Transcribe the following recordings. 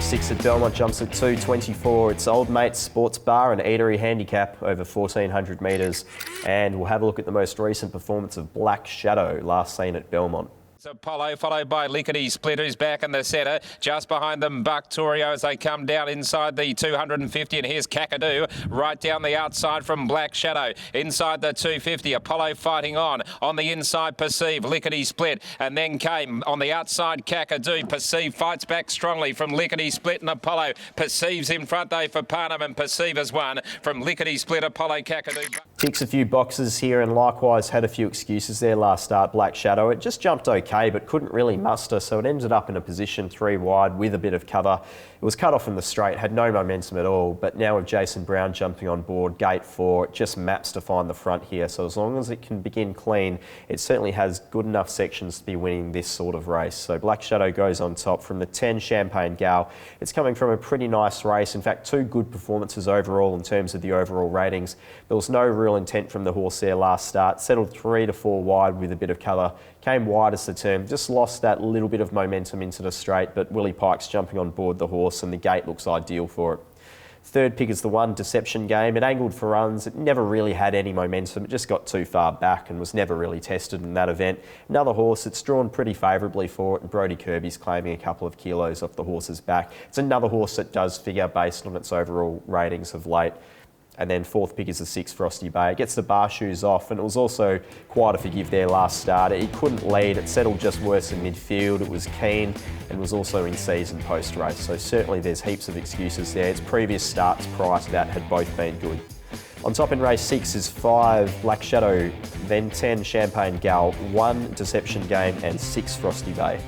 Race 6 at Belmont jumps at 2:24. It's Old Mate's Sports Bar and Eatery Handicap over 1,400 metres. And we'll have a look at the most recent performance of Black Shadow, last seen at Belmont. Apollo followed by Lickety Split, who's back in the centre. Just behind them, Buck Torio as they come down inside the 250. And here's Kakadu right down the outside from Black Shadow. Inside the 250, Apollo fighting on. On the inside, Perceive, Lickety Split. And then came on the outside, Kakadu. Perceive fights back strongly from Lickety Split and Apollo. Perceive's in front though for Parnham, and Perceive has won from Lickety Split, Apollo, Kakadu. Ticks a few boxes here and likewise had a few excuses there last start, Black Shadow. It just jumped okay, but couldn't really muster, so it ended up in a position 3 wide with a bit of cover. It was cut off in the straight, had no momentum at all, but now with Jason Brown jumping on board, gate 4, it just maps to find the front here. So as long as it can begin clean, it certainly has good enough sections to be winning this sort of race. So Black Shadow goes on top from the 10 Champagne Gal. It's coming from a pretty nice race. In fact, 2 good performances overall in terms of the overall ratings. There was no real intent from the horse there last start. Settled 3 to 4 wide with a bit of cover. Came wide as the turn. Just lost that little bit of momentum into the straight, but Willie Pike's jumping on board the horse and the gate looks ideal for it. Third pick is the 1 Deception Game. It angled for runs. It never really had any momentum. It just got too far back and was never really tested in that event. Another horse, it's drawn pretty favourably for it, and Brodie Kirby's claiming a couple of kilos off the horse's back. It's another horse that does figure based on its overall ratings of late. And then 4th pick is the 6 Frosty Bay. It gets the bar shoes off, and it was also quite a forgive there last start. It couldn't lead. It settled just worse in midfield. It was keen and was also in season post-race. So certainly there's heaps of excuses there. Its previous starts prior to that had both been good. On top in race 6 is 5 Black Shadow, then 10 Champagne Gal, 1 Deception Game and 6 Frosty Bay.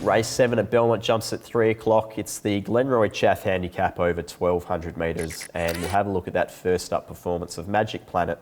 Race 7 at Belmont jumps at 3 o'clock. It's the Glenroy Chaff Handicap over 1,200 metres, and we'll have a look at that first up performance of Magic Planet,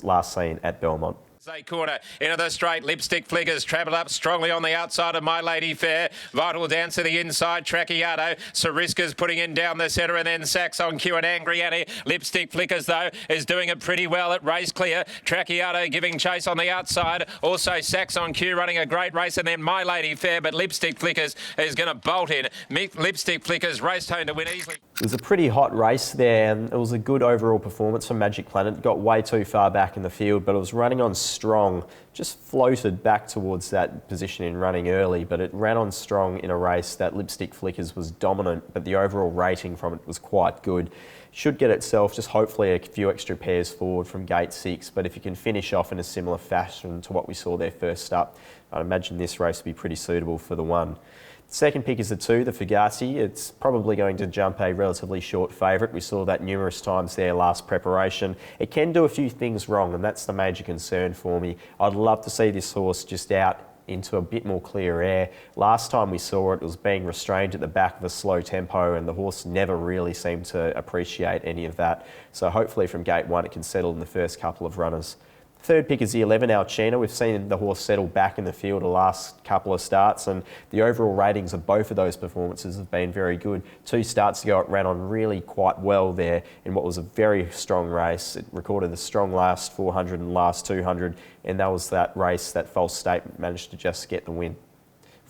last seen at Belmont. Corner into the straight, Lipstick Flickers travelled up strongly on the outside of My Lady Fair. Vital Dance to the inside, Tracciato. Sarisca's putting in down the centre, and then Sax on cue and Angry Annie. Lipstick Flickers though is doing it pretty well at race clear. Tracciato giving chase on the outside. Also Sax on cue running a great race, and then My Lady Fair, but Lipstick Flickers is going to bolt in. Lipstick Flickers raced home to win easily. It was a pretty hot race there, and it was a good overall performance from Magic Planet. It got way too far back in the field, but it was running on strong. Just floated back towards that position in running early, but it ran on strong in a race that Lipstick Flickers was dominant, but the overall rating from it was quite good. Should get itself just hopefully a few extra pairs forward from gate 6, but if you can finish off in a similar fashion to what we saw there first up, I'd imagine this race would be pretty suitable for the 1. Second pick is the 2, the Fugazi. It's probably going to jump a relatively short favourite. We saw that numerous times there last preparation. It can do a few things wrong, and that's the major concern for me. I'd love to see this horse just out into a bit more clear air. Last time we saw it was being restrained at the back of a slow tempo, and the horse never really seemed to appreciate any of that. So hopefully from gate 1 it can settle in the first couple of runners. Third pick is the 11 Alcina. We've seen the horse settle back in the field the last couple of starts, and the overall ratings of both of those performances have been very good. 2 starts ago it ran on really quite well there in what was a very strong race. It recorded the strong last 400 and last 200, and that was that race that False Statement managed to just get the win.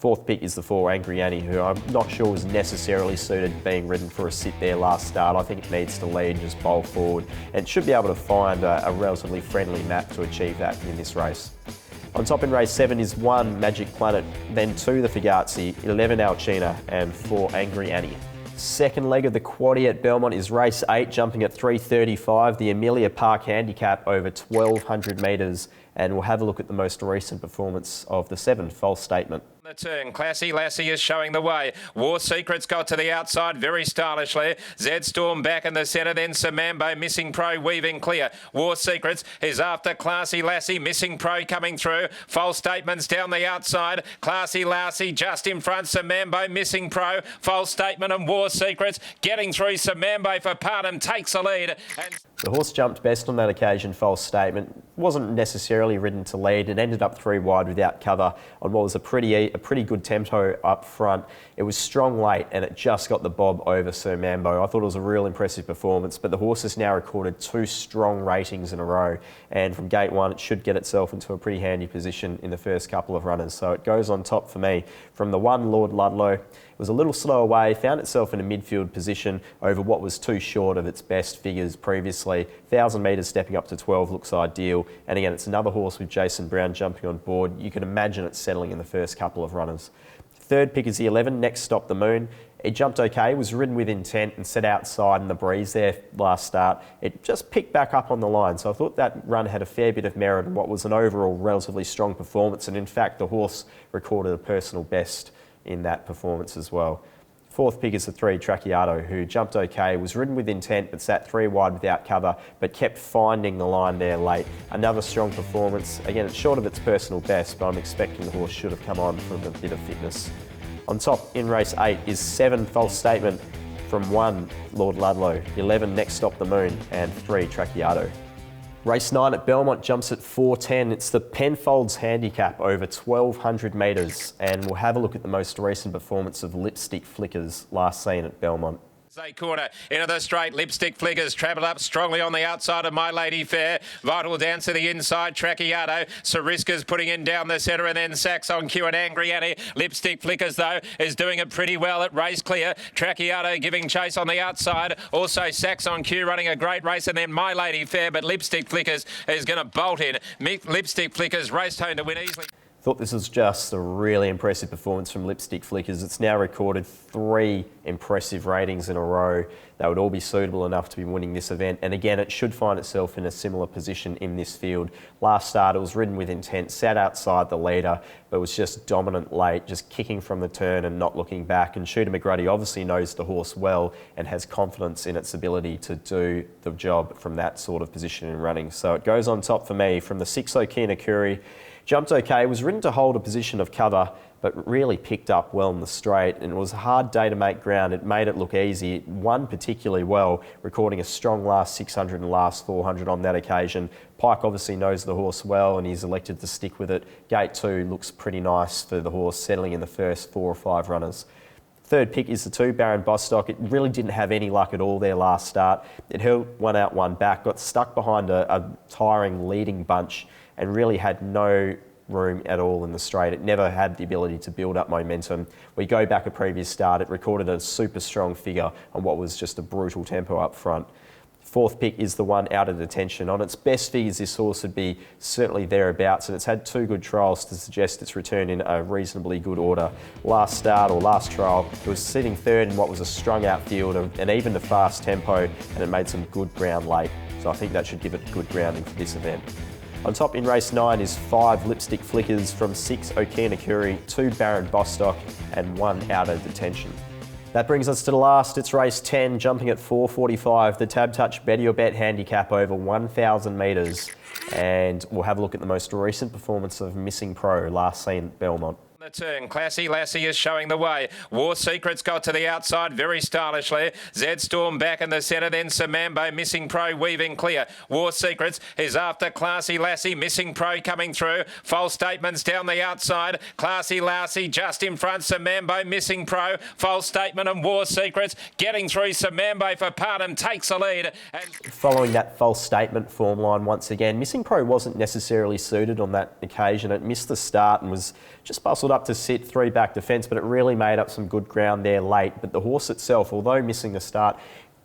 4th pick is the 4 Angry Annie, who I'm not sure was necessarily suited being ridden for a sit there last start. I think it needs to lead and just bowl forward, and should be able to find a relatively friendly map to achieve that in this race. On top in race 7 is 1 Magic Planet, then 2 the Fugazi, 11 Alcina and 4 Angry Annie. Second leg of the quaddie at Belmont is race 8, jumping at 3:35, the Amelia Park Handicap over 1,200 metres, and we'll have a look at the most recent performance of the 7 False Statement. The turn, Classy Lassie is showing the way. War Secrets got to the outside very stylishly. Zed Storm back in the centre, then Samambo, Missing Pro weaving clear. War Secrets is after Classy Lassie, Missing Pro coming through. False Statements down the outside. Classy Lassie just in front, Samambo, Missing Pro, False Statement and War Secrets getting through. Samambo for Parnham takes the lead. And the horse jumped best on that occasion, False Statement. Wasn't necessarily ridden to lead. It ended up 3 wide without cover on what was a pretty good tempo up front. It was strong late, and it just got the bob over Sir Mambo. I thought it was a real impressive performance, but the horse has now recorded 2 strong ratings in a row, and from gate 1 it should get itself into a pretty handy position in the first couple of runners. So it goes on top for me from the 1 Lord Ludlow. It was a little slow away, found itself in a midfield position over what was too short of its best figures previously. 1,000 metres stepping up to 12 looks ideal. And again, it's another horse with Jason Brown jumping on board. You can imagine it settling in the first couple of runners. Third pick is the 11, Next Stop the Moon. It jumped okay, was ridden with intent and set outside in the breeze there last start. It just picked back up on the line, so I thought that run had a fair bit of merit in what was an overall relatively strong performance, and in fact the horse recorded a personal best in that performance as well. Fourth pick is the 3, Trachiato, who jumped okay, was ridden with intent but sat 3 wide without cover, but kept finding the line there late. Another strong performance. Again, it's short of its personal best, but I'm expecting the horse should have come on from a bit of fitness. On top in race 8 is 7, False Statement, from 1, Lord Ludlow, 11, Next Stop the Moon, and 3, Trachiato. Race 9 at Belmont jumps at 4:10. It's the Penfolds handicap over 1,200 metres, and we'll have a look at the most recent performance of Lipstick Flickers, last seen at Belmont. Corner into the straight, Lipstick Flickers travelled up strongly on the outside of My Lady Fair. Vital Dance to the inside, Trachiato. Sariska's putting in down the centre, and then Sax on cue and Angry Annie. Lipstick Flickers, though, is doing it pretty well at race clear. Trachiato giving chase on the outside. Also Sax on cue running a great race, and then My Lady Fair, but Lipstick Flickers is going to bolt in. Lipstick Flickers raced home to win easily. Thought this was just a really impressive performance from Lipstick Flickers. It's now recorded 3 impressive ratings in a row. They would all be suitable enough to be winning this event. And again, it should find itself in a similar position in this field. Last start, it was ridden with intent, sat outside the leader, but was just dominant late, just kicking from the turn and not looking back. And Shooter McGruddy obviously knows the horse well and has confidence in its ability to do the job from that sort of position in running. So it goes on top for me from the 6, Okina Curry. Jumped okay, was ridden to hold a position of cover, but really picked up well in the straight, and it was a hard day to make ground. It made it look easy. It won particularly well, recording a strong last 600 and last 400 on that occasion. Pike obviously knows the horse well, and he's elected to stick with it. Gate 2 looks pretty nice for the horse, settling in the first 4 or 5 runners. Third pick is the 2, Baron Bostock. It really didn't have any luck at all there last start. It held 1 out, 1 back, got stuck behind a tiring leading bunch, and really had no room at all in the straight. It never had the ability to build up momentum. We go back a previous start, it recorded a super strong figure on what was just a brutal tempo up front. Fourth pick is the 1, Out of Detention. On its best figures, this horse would be certainly thereabouts, and it's had 2 good trials to suggest its return in a reasonably good order. Last start or last trial, it was sitting 3rd in what was a strung out field and even the fast tempo, and it made some good ground late. So I think that should give it good grounding for this event. On top in race 9 is 5, Lipstick Flickers, from 6, Okina Curry, 2, Baron Bostock, and 1, Out of Detention. That brings us to the last. It's race 10, jumping at 4:45, the Tab Touch Bet Your Bet handicap over 1,000 metres. And we'll have a look at the most recent performance of Missing Pro, last seen at Belmont. The turn, Classy Lassie is showing the way. War Secrets got to the outside very stylishly. Zed Storm back in the centre, then Samambo, Missing Pro weaving clear. War Secrets is after Classy Lassie, Missing Pro coming through. False Statements down the outside. Classy Lassie just in front, Samambo, Missing Pro, False Statement and War Secrets getting through. Samambo for Parham takes the lead. And following that False Statement form line once again, Missing Pro wasn't necessarily suited on that occasion. It missed the start and was just bustled up to sit 3 back defence, but it really made up some good ground there late. But the horse itself, although missing the start,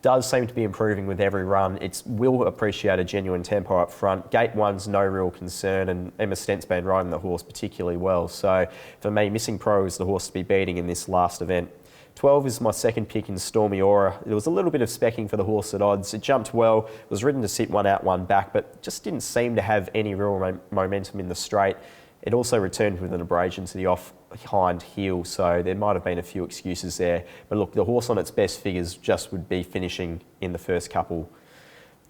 does seem to be improving with every run. It will appreciate a genuine tempo up front. Gate 1's no real concern, and Emma Stent's been riding the horse particularly well. So for me, Missing Pro is the horse to be beating in this last event. 12 is my second pick in Stormy Aura. There was a little bit of specking for the horse at odds. It jumped well, was ridden to sit 1 out, 1 back, but just didn't seem to have any real momentum in the straight. It also returned with an abrasion to the off hind heel, so there might have been a few excuses there. But look, the horse on its best figures just would be finishing in the first couple.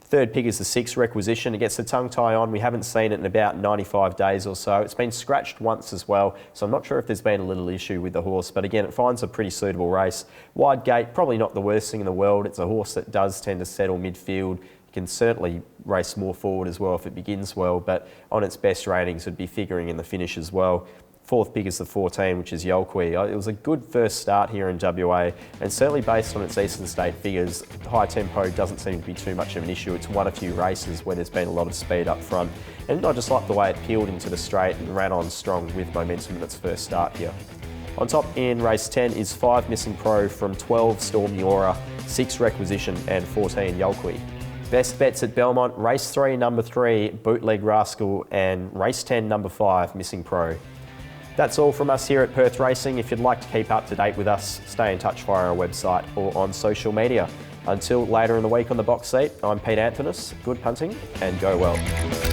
Third pick is the 6, Requisition. It gets the tongue tie on. We haven't seen it in about 95 days or so. It's been scratched once as well, so I'm not sure if there's been a little issue with the horse, but again, it finds a pretty suitable race. Wide gate, probably not the worst thing in the world. It's a horse that does tend to settle midfield. Can certainly race more forward as well if it begins well, but on its best ratings would be figuring in the finish as well. Fourth pick is the 14, which is Yolqui. It was a good first start here in WA, and certainly based on its Eastern State figures, high tempo doesn't seem to be too much of an issue. It's won a few races where there's been a lot of speed up front, and I just like the way it peeled into the straight and ran on strong with momentum in its first start here. On top in race 10 is 5 Missing Pro from 12 Storm Miura, 6 Requisition and 14 Yolqui. Best bets at Belmont, race 3 number 3 Bootleg Rascal and race 10 number 5 Missing Pro. That's all from us here at Perth Racing. If you'd like to keep up to date with us, stay in touch via our website or on social media. Until later in the week on the box seat, I'm Pete Antonis. Good punting and go well.